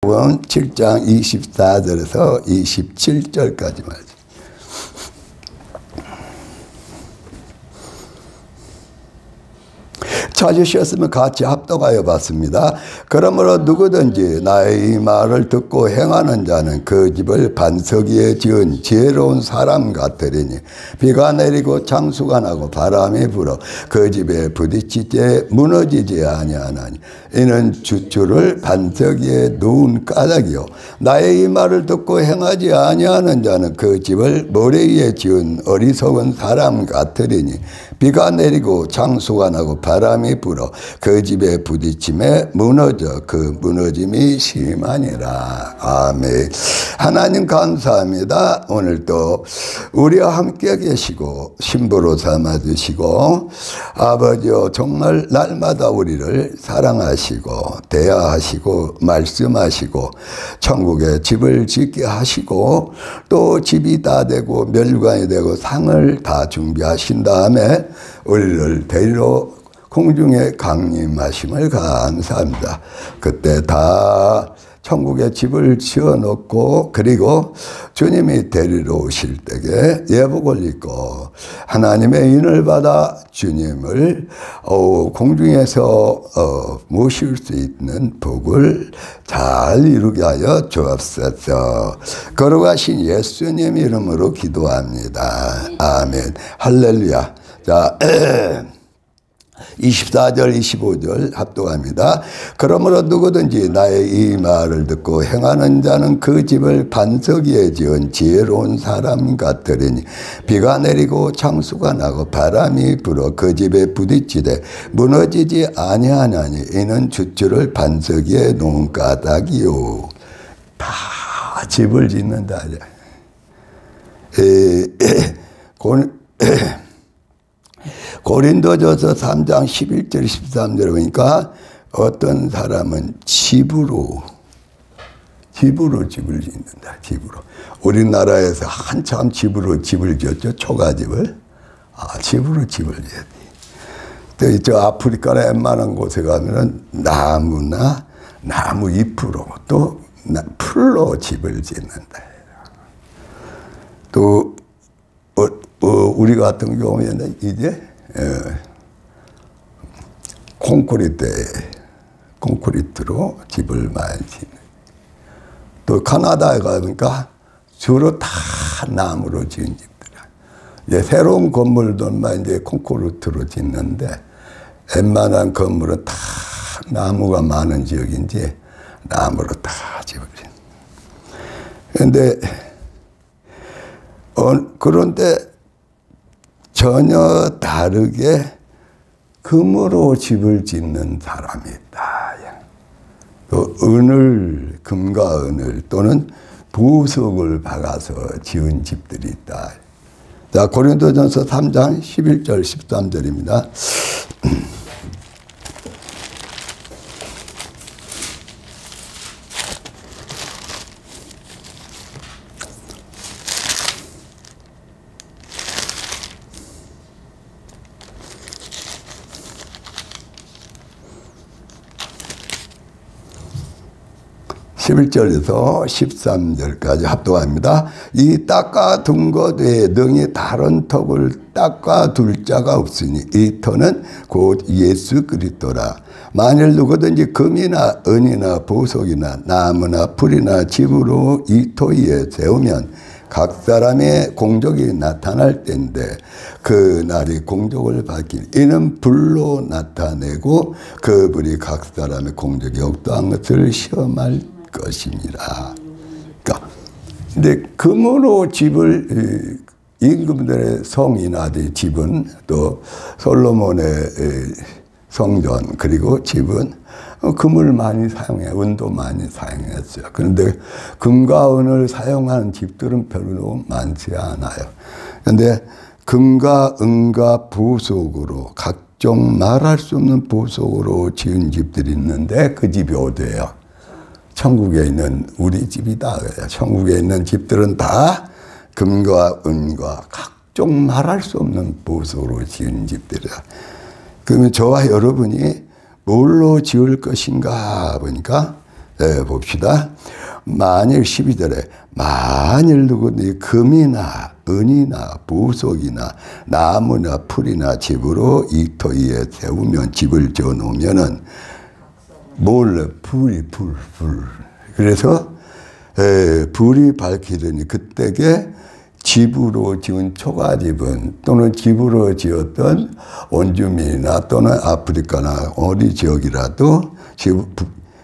마태복음 7장 24절에서 27절까지 말이죠. 찾으셨으면 같이 합독하여 봤습니다. 그러므로 누구든지 나의 이 말을 듣고 행하는 자는 그 집을 반석 위에 지은 지혜로운 사람 같으리니 비가 내리고 창수가 나고 바람이 불어 그 집에 부딪히되 무너지지 아니하나니 이는 주추를 반석 위에 놓은 까닭이요 나의 이 말을 듣고 행하지 아니하는 자는 그 집을 모래 위에 지은 어리석은 사람 같으리니 비가 내리고 창수가 나고 바람이 불어 그 집에 부딪힘에 무너져 그 무너짐이 심하니라. 아멘. 하나님 감사합니다. 오늘도 우리와 함께 계시고 신부로 삼아주시고 아버지여 정말 날마다 우리를 사랑하시고 대하하시고 말씀하시고 천국에 집을 짓게 하시고 또 집이 다 되고 멸관이 되고 상을 다 준비하신 다음에 우리를 데리러 공중에 강림하심을 감사합니다. 그때 다 천국에 집을 지어놓고 그리고 주님이 데리러 오실 때에 예복을 입고 하나님의 인을 받아 주님을 공중에서 모실 수 있는 복을 잘 이루게 하여 주옵소서. 걸어가신 예수님 이름으로 기도합니다. 아멘. 할렐루야. 자 24절 25절 합독합니다. 그러므로 누구든지 나의 이 말을 듣고 행하는 자는 그 집을 반석 위에 지은 지혜로운 사람 같으리니 비가 내리고 창수가 나고 바람이 불어 그 집에 부딪히되 무너지지 아니하나니 이는 주추를 반석 위에 놓은 까닭이요. 다 집을 짓는다. 고린도전서 3장 11절 13절 보니까 어떤 사람은 집으로 집을 짓는다. 집으로. 우리나라에서 한참 집으로 집을 지었죠. 초가집을. 집으로 집을 지었지. 또 저 아프리카나 웬만한 곳에 가면은 나무 잎으로 또 풀로 집을 짓는다. 또 우리 같은 경우에는 이제 콘크리트로 집을 많이 짓는. 또 카나다에 가니까 주로 다 나무로 지은 집들이야. 이제 새로운 건물들만 이제 콘크리트로 짓는데 웬만한 건물은 다 나무가 많은 지역인지 나무로 다 집을 짓는. 그런데 전혀 다르게 금으로 집을 짓는 사람이 있다. 또 금과 은을 또는 보석을 박아서 지은 집들이 있다. 자, 고린도전서 3장 11절 13절입니다. 11절에서 13절까지 합독합니다. 이 닦아둔 것 외에 능히 다른 턱을 닦아둘 자가 없으니 이 터는 곧 예수 그리스도라. 만일 누구든지 금이나 은이나 보석이나 나무나 풀이나 집으로 이 터 위에 세우면 각 사람의 공적이 나타날 때인데 그 날이 공적을 밝히니 이는 불로 나타내고 그 불이 각 사람의 공적이 어떠한 것을 시험할 것입니다. 그러니까 근데 금으로 집을 임금들의 성이나 집은 또 솔로몬의 성전 그리고 집은 금을 많이 사용해 은도 많이 사용했어요. 그런데 금과 은을 사용하는 집들은 별로 많지 않아요. 그런데 금과 은과 보석으로 각종 말할 수 없는 보석으로 지은 집들이 있는데 그 집이 어디예요? 천국에 있는 우리 집이다. 천국에 있는 집들은 다 금과 은과 각종 말할 수 없는 보석으로 지은 집들이야. 그러면 저와 여러분이 뭘로 지을 것인가 보니까 봅시다. 만일 12절에 만일 누구니 금이나 은이나 부속이나 나무나 풀이나 집으로 이토 위에 세우면 집을 지어 놓으면은 몰래 불. 그래서 불이 밝히더니 그때게 집으로 지은 초가집은 또는 집으로 지었던 원주민이나 또는 아프리카나 어디 지역이라도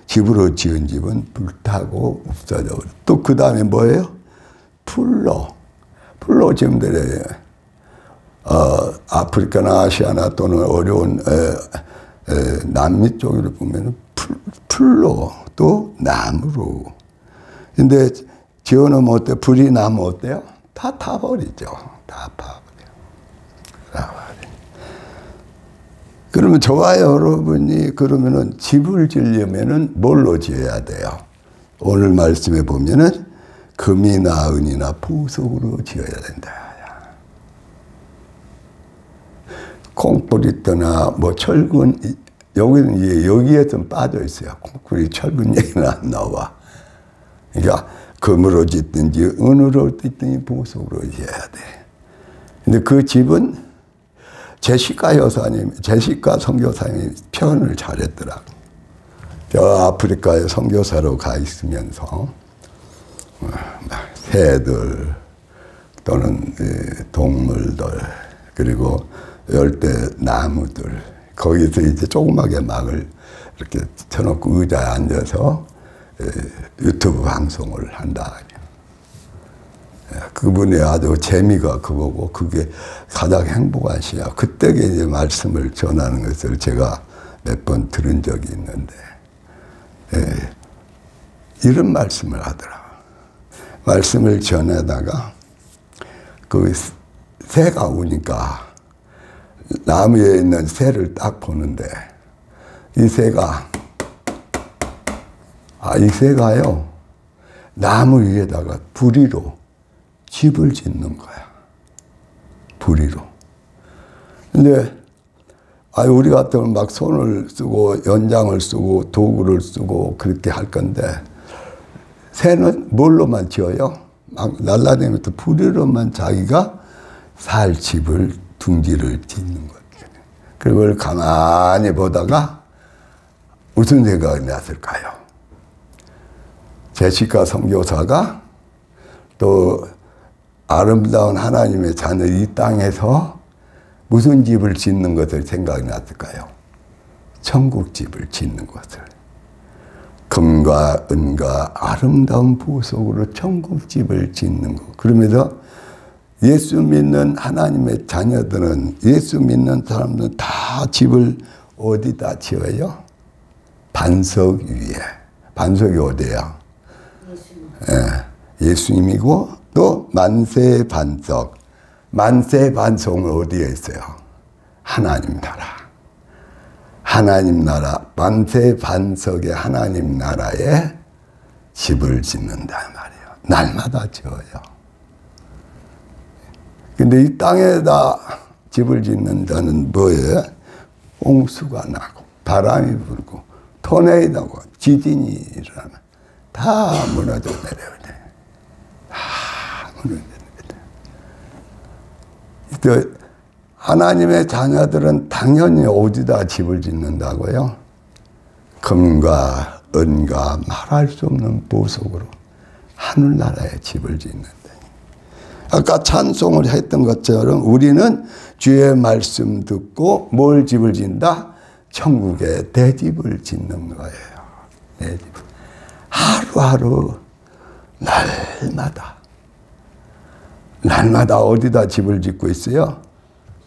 집으로 지은 집은 불타고 없어져. 또 그 다음에 뭐예요? 풀로 지으면 되래. 아프리카나 아시아나 또는 어려운 남미 쪽으로 보면 풀로 또 나무로. 근데 지어놓으면 어때? 불이 나면 어때요? 다 타버리죠. 다 타버려. 그러면 저와 여러분이 그러면은 집을 지으려면은 뭘로 지어야 돼요? 오늘 말씀에 보면은 금이나 은이나 보석으로 지어야 된다. 콩크리트나 뭐 철근, 여기는 이제 여기에 좀 빠져 있어요. 콩크리트, 철근 얘기는 안 나와. 그러니까 금으로 짓든지 은으로 짓든지 보석으로 지어야 돼. 근데 그 집은 제시카 선교사님이 표현을 잘했더라고. 저 아프리카에 선교사로 가 있으면서 새들 또는 동물들 그리고 열대 나무들 거기서 이제 조그맣게 막을 이렇게 쳐놓고 의자에 앉아서 유튜브 방송을 한다. 그분의 아주 재미가 그거고 그게 가장 행복한 시야. 그때 이제 말씀을 전하는 것을 제가 몇 번 들은 적이 있는데 이런 말씀을 하더라. 말씀을 전하다가 그 새가 오니까 나무에 있는 새를 딱 보는데 이 새가 이 새가요 나무 위에다가 부리로 집을 짓는 거야. 부리로. 근데 우리 같으면 막 손을 쓰고 연장을 쓰고 도구를 쓰고 그렇게 할 건데 새는 뭘로만 지어요? 막 날라다니면서 부리로만 자기가 살 집을 둥지를 짓는 거죠. 그걸 가만히 보다가 무슨 생각이 났을까요? 제시카 선교사가 또 아름다운 하나님의 자녀 이 땅에서 무슨 집을 짓는 것을 생각이 났을까요? 천국집을 짓는 것을. 금과 은과 아름다운 보석으로 천국집을 짓는 것. 그러면서 예수 믿는 하나님의 자녀들은 예수 믿는 사람들은 다 집을 어디다 지어요? 반석 위에. 반석이 어디야? 예수님이고 또 만세 반석. 만세 반석은 어디에 있어요? 하나님 나라. 하나님 나라. 만세 반석의 하나님 나라에 집을 짓는단 말이에요. 날마다 지어요. 근데 이 땅에다 집을 짓는 자는 뭐예요? 홍수가 나고 바람이 불고 토네이도고 지진이 일어나면 다 무너져 내려야 돼. 다 무너져 내려야 돼. 하나님의 자녀들은 당연히 어디다 집을 짓는다고요? 금과 은과 말할 수 없는 보석으로 하늘나라에 집을 짓는다. 아까 찬송을 했던 것처럼 우리는 주의 말씀 듣고 뭘 집을 짓는다? 천국에 내 집을 짓는 거예요. 내 집. 하루하루 날마다 어디다 집을 짓고 있어요?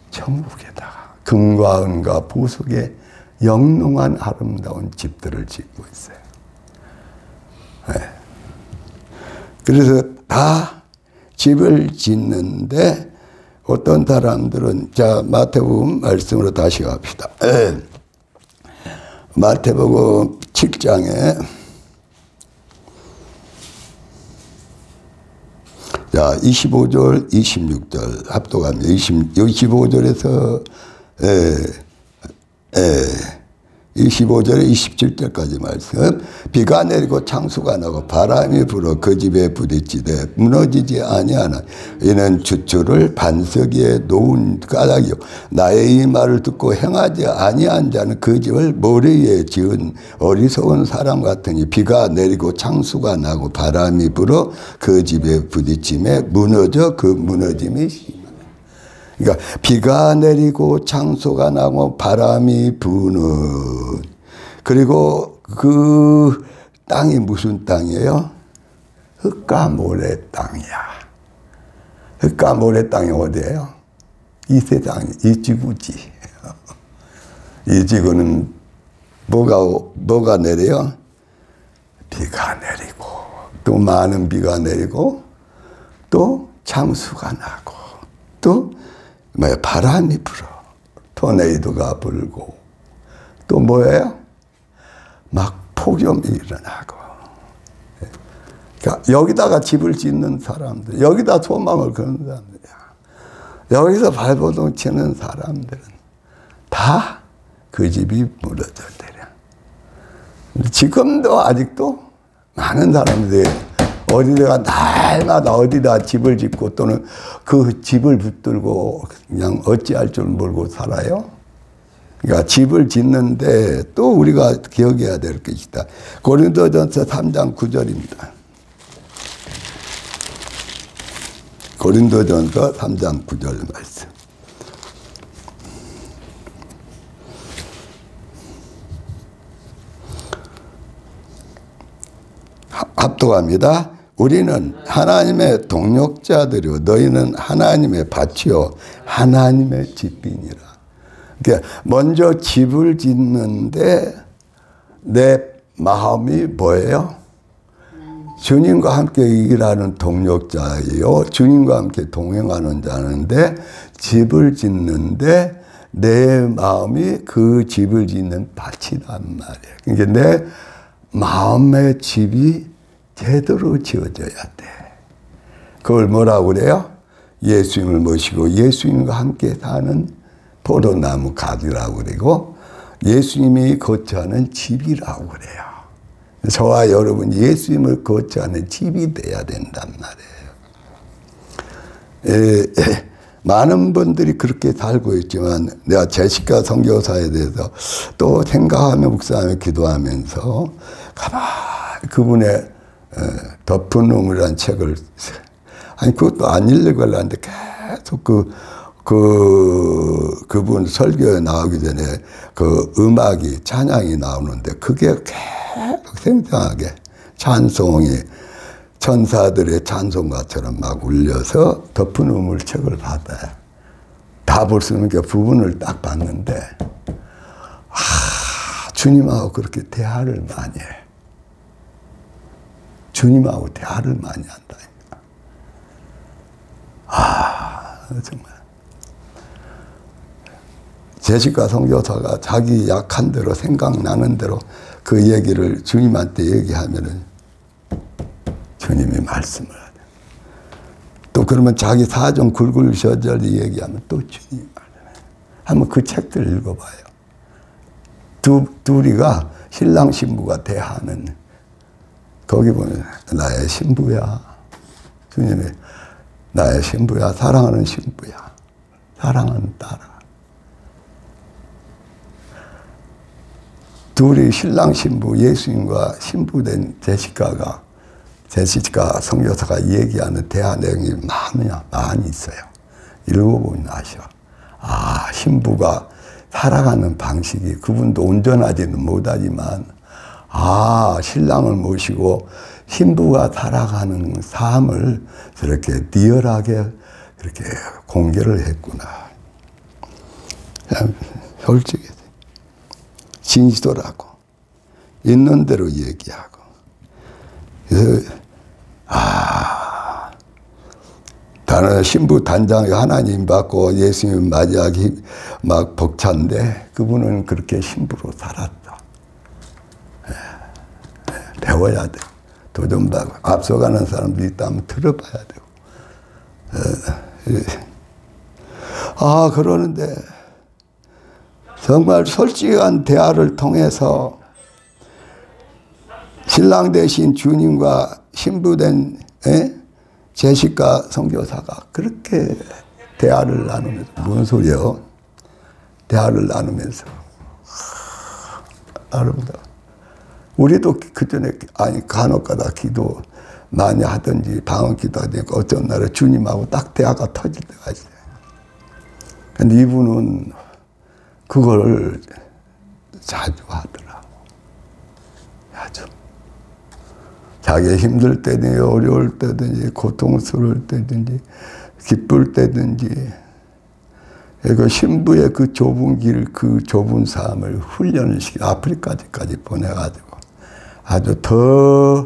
천국에다가 금과 은과 보석의 영롱한 아름다운 집들을 짓고 있어요. 네. 그래서 다 집을 짓는데 어떤 사람들은 자 마태복음 말씀으로 다시 갑시다. 마태복음 7장에 자 25절 26절 합독합니다. 25절에서 25절에 27절까지 말씀. 비가 내리고 창수가 나고 바람이 불어 그 집에 부딪히되 무너지지 아니하나 이는 주추를 반석 위에 놓은 까닭이요 나의 이 말을 듣고 행하지 아니한 자는 그 집을 모래 위에 지은 어리석은 사람 같으니 비가 내리고 창수가 나고 바람이 불어 그 집에 부딪힘에 무너져 그 무너짐이 심하다. 그러니까 비가 내리고 창수가 나고 바람이 부는, 그리고 그 땅이 무슨 땅이에요? 흙과 모래 땅이야. 흙과 모래 땅이 어디예요? 이 세상이, 이 지구지. 이 지구는 뭐가 내려요? 비가 내리고, 또 많은 비가 내리고, 또 창수가 나고, 또 바람이 불어. 토네이도가 불고, 또 뭐예요? 막 폭염이 일어나고. 그러니까 여기다가 집을 짓는 사람들, 여기다 소망을 거는 사람들이야. 여기서 발버둥 치는 사람들은 다 그 집이 무너졌대요. 지금도 아직도 많은 사람들이 어디다가 날마다 어디다 집을 짓고 또는 그 집을 붙들고 그냥 어찌할 줄 모르고 살아요. 그러니까 집을 짓는데 또 우리가 기억해야 될 것이 있다. 고린도전서 3장 9절입니다. 고린도전서 3장 9절 말씀. 합독합니다. 우리는 하나님의 동역자들이요 너희는 하나님의 밭이요 하나님의 집이니라. 그러니까 먼저 집을 짓는데 내 마음이 뭐예요? 주님과 함께 일하는 동역자예요. 주님과 함께 동행하는 자인데 집을 짓는데 내 마음이 그 집을 짓는 밭이란 말이에요. 그러니까 내 마음의 집이 제대로 지어져야 돼. 그걸 뭐라고 그래요? 예수님을 모시고 예수님과 함께 사는 포도나무 가지라고 그러고 예수님이 거처하는 집이라고 그래요. 저와 여러분 예수님을 거처하는 집이 돼야 된단 말이에요. 많은 분들이 그렇게 살고 있지만 내가 제시카 선교사에 대해서 또 생각하며 묵상하며 기도하면서 가만히 그분의 덮은 우물이라는 책을 아니 그것도 안 읽으려고 하는데 계속 그분 설교에 나오기 전에 그 음악이 찬양이 나오는데 그게 계속 생생하게 찬송이 천사들의 찬송가처럼 막 울려서 덮은 우물 책을 받아요. 다 볼 수 있는 게 부분을 딱 봤는데 주님하고 그렇게 대화를 많이 해. 주님하고 대화를 많이 한다니까. 정말. 제시카 선교사가 자기 약한 대로 생각나는 대로 그 얘기를 주님한테 얘기하면은 주님이 말씀을 하죠. 또 그러면 자기 사정 굴굴셔절히 얘기하면 또 주님이 말씀을 해요. 한번 그 책들 읽어봐요. 둘이가 신랑 신부가 대하는 거기 보면 나의 신부야. 주님이 나의 신부야. 사랑하는 신부야. 사랑하는 딸아. 둘이 신랑 신부 예수님과 신부된 제시카 선교사가 얘기하는 대화 내용이 많이 있어요. 읽어보면 아셔. 신부가 살아가는 방식이 그분도 온전하지는 못하지만 신랑을 모시고 신부가 살아가는 삶을 저렇게 리얼하게 그렇게 공개를 했구나. 솔직히 진실하고 있는 대로 얘기하고. 다른 신부 단장이 하나님 받고 예수님 맞이하기 막 벅찬데 그분은 그렇게 신부로 살았다. 배워야 돼. 도전받고 앞서가는 사람들이 있다면 들어봐야 되고. 그러는데 정말 솔직한 대화를 통해서 신랑 대신 주님과 신부된 제시카 선교사가 그렇게 대화를 나누면서, 뭔 소리요? 대화를 나누면서 아름다워. 우리도 그전에 간혹가다 기도 많이 하든지 방언 기도하든지 어떤 날에 주님하고 딱 대화가 터질 때가 있어요. 근데 이분은 그걸 자주 하더라고. 자주. 자기 힘들 때든지 어려울 때든지 고통스러울 때든지 기쁠 때든지 그 신부의 그 좁은 길, 그 좁은 삶을 훈련을 시켜 아프리카까지 보내가지고 아주 더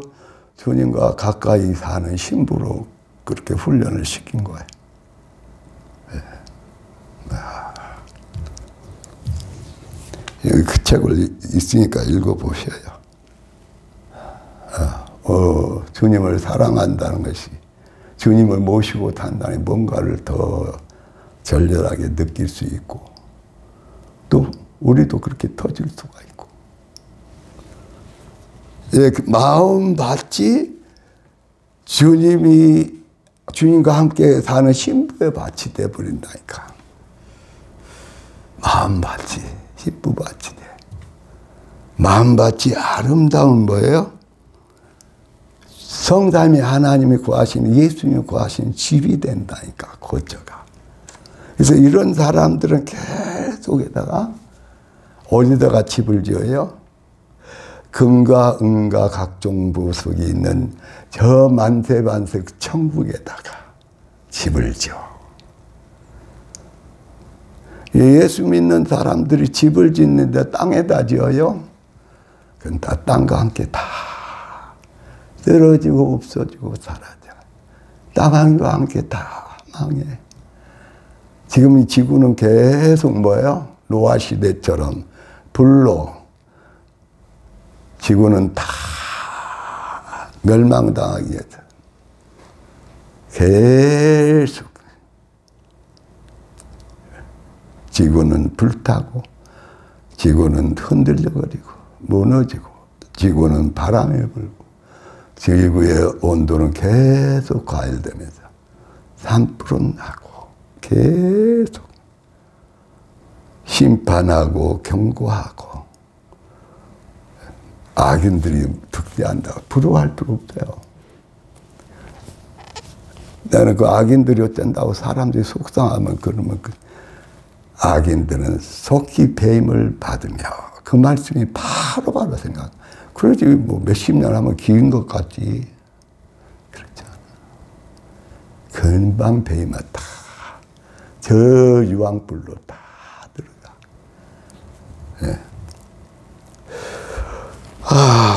주님과 가까이 사는 신부로 그렇게 훈련을 시킨 거예요. 여기 그 책을 있으니까 읽어보셔요. 주님을 사랑한다는 것이 주님을 모시고 산다는 뭔가를 더 절절하게 느낄 수 있고 또 우리도 그렇게 터질 수가 있고 마음 밭이 주님과 함께 사는 신부의 밭이 돼버린다니까. 마음 밭이 신부 밭이 돼. 마음 밭이 아름다운 뭐예요? 성삼위 하나님이 구하시는 예수님이 구하시는 집이 된다니까 거처가. 그래서 이런 사람들은 계속에다가 어디다가 집을 지어요? 금과 은과 각종 보석이 있는 저 만세반석 천국에다가 집을 지어. 예수 믿는 사람들이 집을 짓는데 땅에다 지어요? 그건 다 땅과 함께 다 떨어지고 없어지고 사라져. 땅과 함께 다 망해. 지금 이 지구는 계속 뭐예요? 노아 시대처럼 불로 지구는 다 멸망당하기 위해서 계속 지구는 불타고 지구는 흔들려버리고 무너지고 지구는 바람이 불고 지구의 온도는 계속 과열되면서 산불은 나고 계속 심판하고 경고하고 악인들이 득대한다. 부러워할 필요 없어요. 나는 그 악인들이 어쩐다고 사람들이 속상하면 그러면 그 악인들은 속히 배임을 받으며 그 말씀이 바로바로 생각. 그러지 뭐 몇십 년 하면 기인 것 같지. 그렇지 않아. 금방 배임을 다 저 유황불로 다 들어가. 네.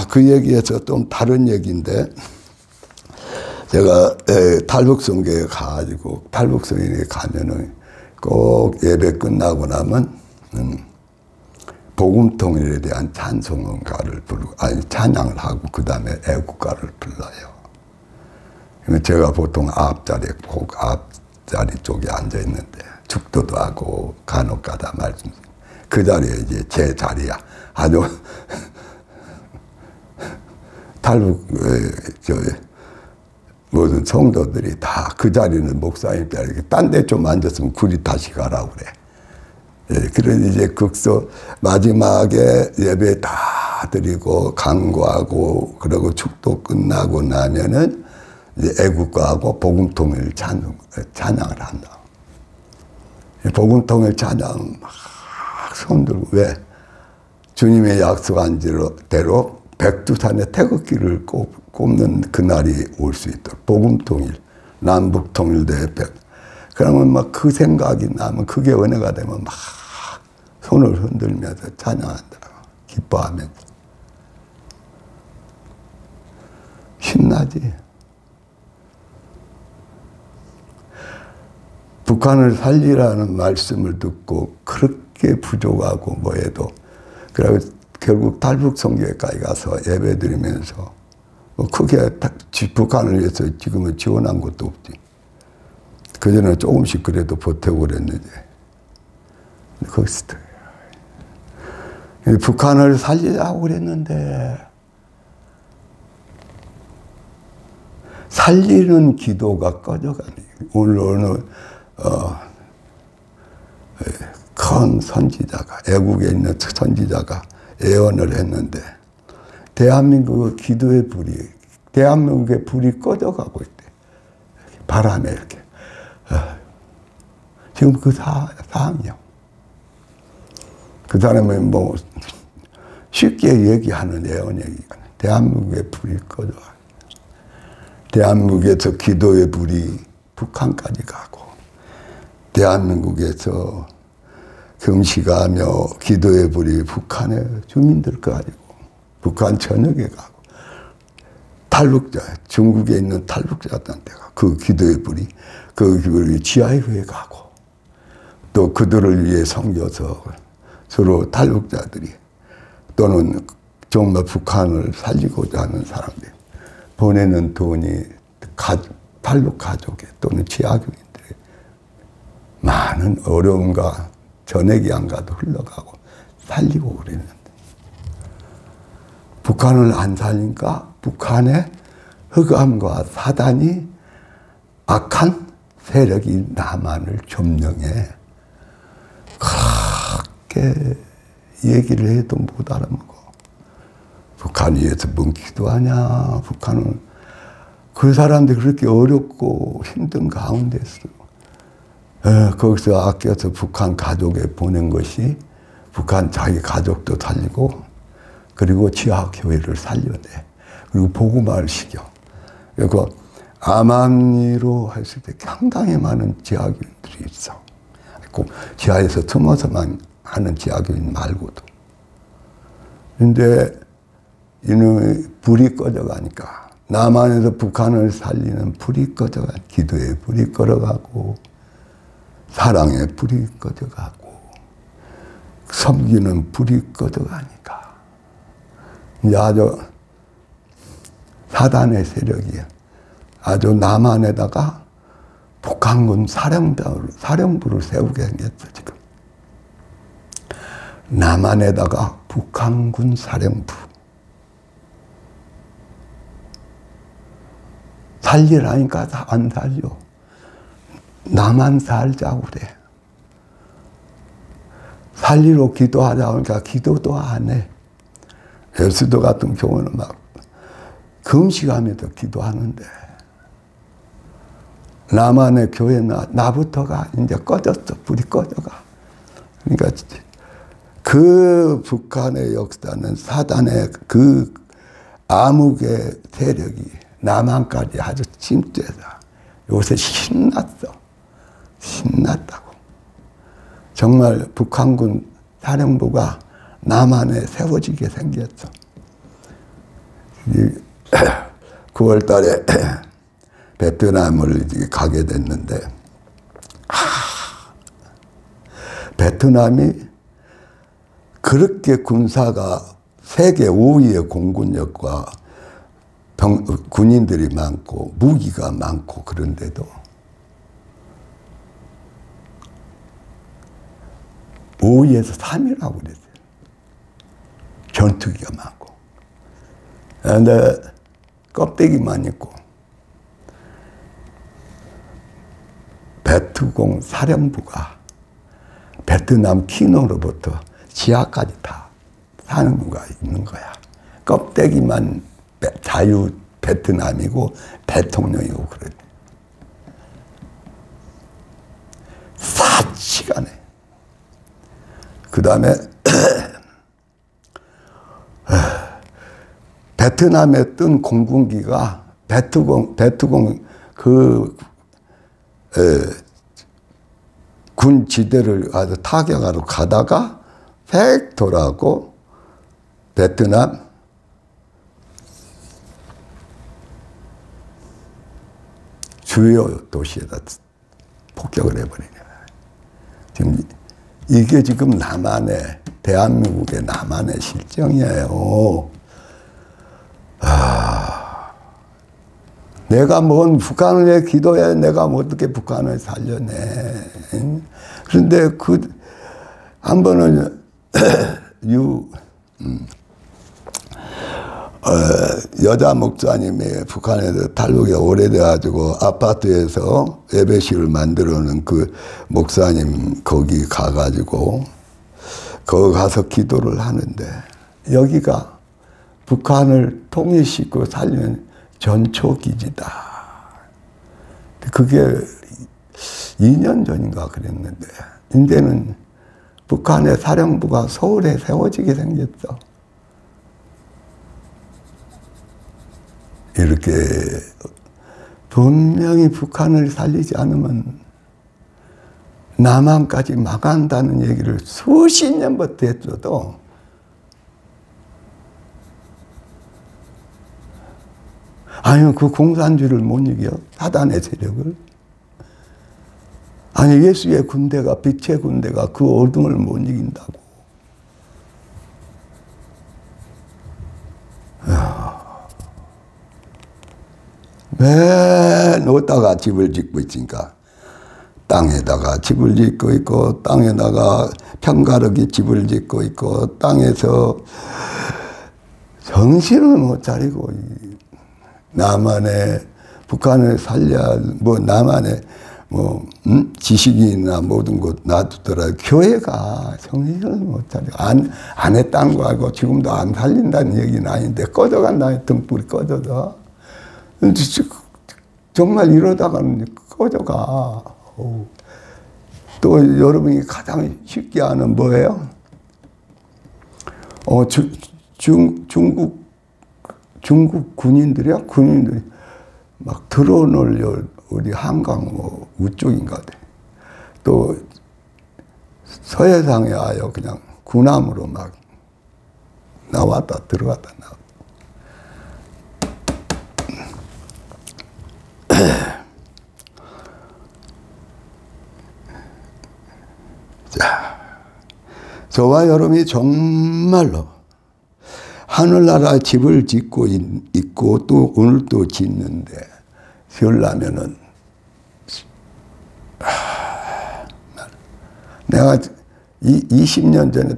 그 얘기에서 좀 다른 얘기인데 제가 탈북선교에 가가지고 탈북선교에 가면은 꼭 예배 끝나고 나면 복음통일에 대한 찬송가를 부르고 찬양을 하고 그 다음에 애국가를 불러요. 제가 보통 앞자리 쪽에 앉아 있는데 축도도 하고 간혹가다 말씀. 그 자리에 이제 제 자리야. 아주 탈북 모든 성도들이 다 그 자리는 목사님 자리. 딴 데 좀 앉았으면 그리 다시 가라고 그래. 그래서 이제 극소 마지막에 예배 다 드리고 강구하고 그러고 축도 끝나고 나면은 이제 애국가하고 복음통일 찬양을 한다. 복음통일 찬양 막 손들고 왜? 주님의 약속한 대로 백두산의 태극기를 꼽는 그날이 올 수 있도록 복음통일, 남북통일대 그러면 막 그 생각이 나면 그게 은혜가 되면 막 손을 흔들면서 찬양한다. 기뻐하면서. 신나지. 북한을 살리라는 말씀을 듣고 그렇게 부족하고 뭐해도 그리고 결국 탈북선교회까지 가서 예배드리면서 뭐 크게 북한을 위해서 지금은 지원한 것도 없지. 그전에 조금씩 그래도 보태고 그랬는데 거기서 북한을 살리자고 그랬는데 살리는 기도가 꺼져가네. 오늘 어느 큰 선지자가, 애국에 있는 선지자가 예언을 했는데 대한민국의 기도의 불이, 대한민국의 불이 꺼져가고 있대. 바람에 이렇게. 지금 그 상황이요. 그 사람은 뭐 쉽게 얘기하는 예언이니까 대한민국의 불이 꺼져가. 대한민국에서 기도의 불이 북한까지 가고, 대한민국에서 금식하며 기도의 불이 북한의 주민들까지 가고, 북한 전역에 가고, 탈북자, 중국에 있는 탈북자들한테가 그 기도의 불이, 그 불이 지하회에 가고, 또 그들을 위해 섬겨서 서로 탈북자들이 또는 정말 북한을 살리고자 하는 사람들 보내는 돈이 탈북 가족에 또는 지하교인들의 많은 어려움과 전액이 안 가도 흘러가고 살리고 그랬는데, 북한을 안 살리니까 북한의 흑암과 사단이 악한 세력이 남한을 점령해. 그렇게 얘기를 해도 못 알아먹어. 북한 위해서 뭔 기도하냐. 북한은 그 사람들이 그렇게 어렵고 힘든 가운데서 거기서 아껴서 북한 가족에 보낸 것이 북한 자기 가족도 살리고, 그리고 지하교회를 살려내. 그리고 복음화를 시켜. 그리고 암암리로 했을 때 상당히 많은 지하교인들이 있어. 꼭 지하에서 숨어서만 하는 지하교인 말고도. 근데 이놈의 불이 꺼져가니까, 남한에서 북한을 살리는 불이 꺼져가, 기도의 불이 꺼져가고, 사랑의 불이 꺼져가고, 섬기는 불이 꺼져가니까, 이제 아주 사단의 세력이 아주 남한에다가 북한군 사령부를 세우게 생겼어, 지금. 남한에다가 북한군 사령부. 살리라니까 안 살려. 나만 살자고 그래. 살리러 기도하자고 하니까 기도도 안 해. 예수도 같은 경우는 막 금식하면서 기도하는데, 남한의 교회 나부터가 이제 꺼졌어. 불이 꺼져가. 그러니까 그 북한의 역사는 사단의 그 암흑의 세력이 남한까지 아주 침투해서 요새 신났어. 신났다고. 정말 북한군 사령부가 남한에 세워지게 생겼어. 9월 달에 베트남을 가게 됐는데, 베트남이 그렇게 군사가 세계 5위의 공군력과 군인들이 많고 무기가 많고 그런데도 5위에서 3위라고 그랬어요. 전투기가 많고. 근데 껍데기만 있고, 베트공 사령부가 베트남 키노로부터 지하까지 다 사는 누가 있는 거야. 껍데기만 자유 베트남이고 대통령이고 그래. 사치간에. 그 다음에 베트남에 뜬 공군기가 베트공 그 군 지대를 아주 타격하러 가다가 획 돌아오고 베트남 주요 도시에다 폭격을 해버리네. 지금 이게 지금 남한의, 대한민국의 남한의 실정이에요. 내가 뭔 북한을 위해 기도해. 내가 뭐 어떻게 북한을 살려내. 그런데 한 번은 여자 목사님이 북한에서 탈북이 오래돼가지고 아파트에서 예배실을 만들어 놓은 그 목사님 거기 가가지고 거기 가서 기도를 하는데 여기가 북한을 통일시키고 살리는 전초기지다. 그게 2년 전인가 그랬는데 이제는 북한의 사령부가 서울에 세워지게 생겼어. 이렇게 분명히 북한을 살리지 않으면 남한까지 막아한다는 얘기를 수십 년부터 했어도 아니 그 공산주의를 못 이겨? 사단의 세력을? 아니 예수의 군대가 빛의 군대가 그 어둠을 못 이긴다고. 왜 놓다가 집을 짓고 있으니까 땅에다가 집을 짓고 있고 땅에다가 편가르기 집을 짓고 있고 땅에서 정신을 못 차리고 남한의 북한을 살려 뭐 남한의 뭐 지식인이나 모든 것 놔두더라 교회가 정신을 못 차리고 안 했다는 거 알고 지금도 안 살린다는 얘기는 아닌데 꺼져간다 등불이 꺼져서 정말 이러다가는 꺼져가. 또 여러분이 가장 쉽게 아는 뭐예요? 중국 군인들이야? 군인들이 막 드론을 우리 한강 뭐 우쪽인가 돼. 또 서해상에 와요. 그냥 군함으로 막 나왔다 들어갔다 나왔다. 자, 저와 여러분이 정말로 하늘나라 집을 짓고 있고 또 오늘 또 짓는데 지으려면은 내가 20년 전에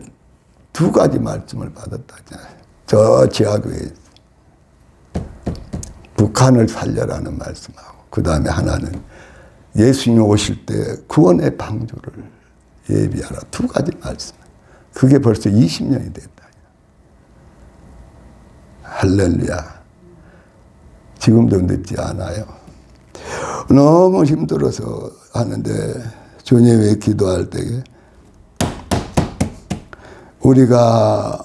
2가지 말씀을 받았다잖아요. 저 지하교회에서 북한을 살려라는 말씀하고 그 다음에 하나는 예수님이 오실 때 구원의 방주를 예비하라. 2가지 말씀. 그게 벌써 20년이 됐다. 할렐루야. 지금도 늦지 않아요. 너무 힘들어서 하는데 주님이 기도할 때에 우리가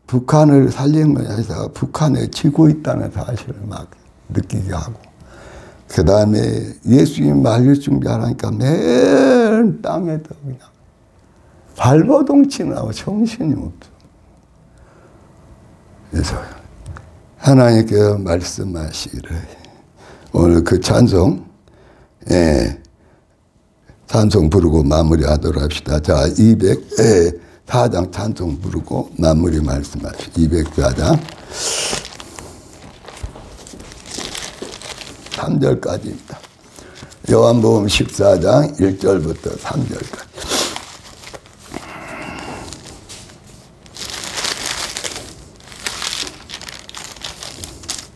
북한을 살리는 것이 아니라 북한에 지고 있다는 사실을 막 느끼게 하고 그 다음에 예수님 말릴 준비하라니까 매일 땅에도 그냥 발버둥 치느라고 정신이 없어. 그래서 하나님께 말씀하시기를 오늘 그 찬송 찬송 부르고 마무리하도록 합시다. 자, 204장 찬송 부르고 마무리 말씀하시죠. 204장 3절까지입니다. 요한복음 14장 1절부터 3절까지.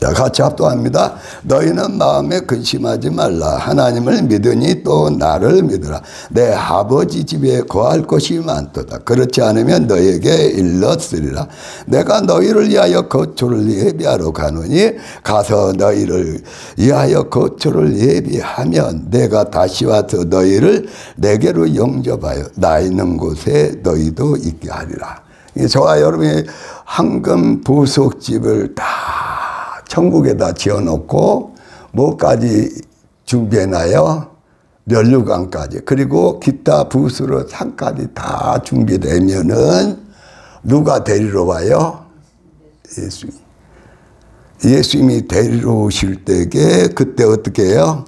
자, 같이 합독합니다. 너희는 마음에 근심하지 말라. 하나님을 믿으니 또 나를 믿으라. 내 아버지 집에 거할 곳이 많도다. 그렇지 않으면 너희에게 일렀으리라. 내가 너희를 위하여 거처를 예비하러 가노니 가서 너희를 위하여 거처를 예비하면 내가 다시 와서 너희를 내게로 영접하여 나 있는 곳에 너희도 있게 하리라. 저와 여러분이 황금 보석집을 다 천국에다 지어놓고 뭐까지 준비해놔요? 면류관까지. 그리고 기타 부스로 상까지 다 준비되면은 누가 데리러 와요? 예수님. 예수님이 데리러 오실 때에 그때 어떻게 해요?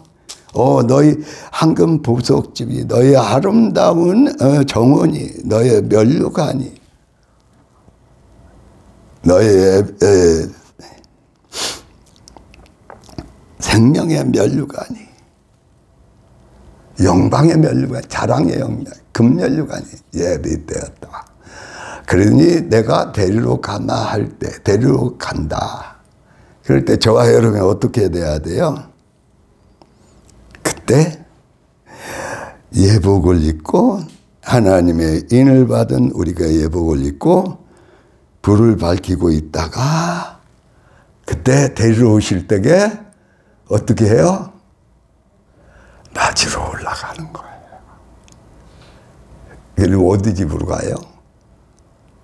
너희 황금 보석집이 너희 아름다운 정원이 너의 면류관이 너의 생명의 면류관이 영광의 면류관 자랑의 영광 금면류관이 예비되었다. 그러니 내가 데리러 가나 할 때, 데리러 간다. 그럴 때 저와 여러분이 어떻게 돼야 돼요? 그때 예복을 입고 하나님의 인을 받은 우리가 예복을 입고 불을 밝히고 있다가 그때 데리러 오실 때에 어떻게 해요? 낮으로 올라가는 거예요. 그리고 어디 집으로 가요?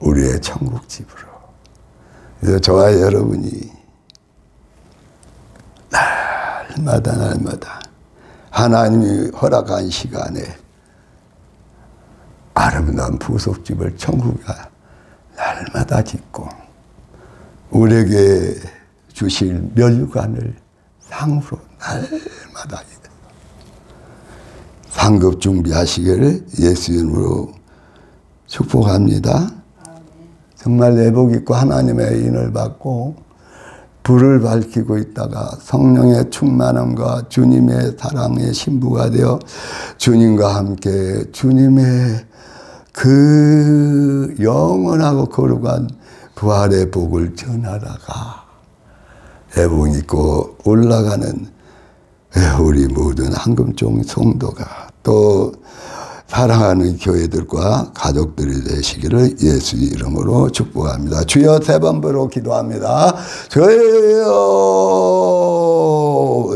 우리의 천국 집으로. 그래서 저와 여러분이 날마다 하나님이 허락한 시간에 아름다운 부속집을 천국에 날마다 짓고 우리에게 주실 멸관을 상으로 날마다 상급 준비하시기를 예수 이름으로 축복합니다. 정말 예복 입고 하나님의 인을 받고 불을 밝히고 있다가 성령의 충만함과 주님의 사랑의 신부가 되어 주님과 함께 주님의 그 영원하고 거룩한 부활의 복을 전하다가 예복 입고 올라가는 우리 모든 한금종 성도가 또 사랑하는 교회들과 가족들이 되시기를 예수 이름으로 축복합니다. 주여 세 번 부르고 기도합니다. 주여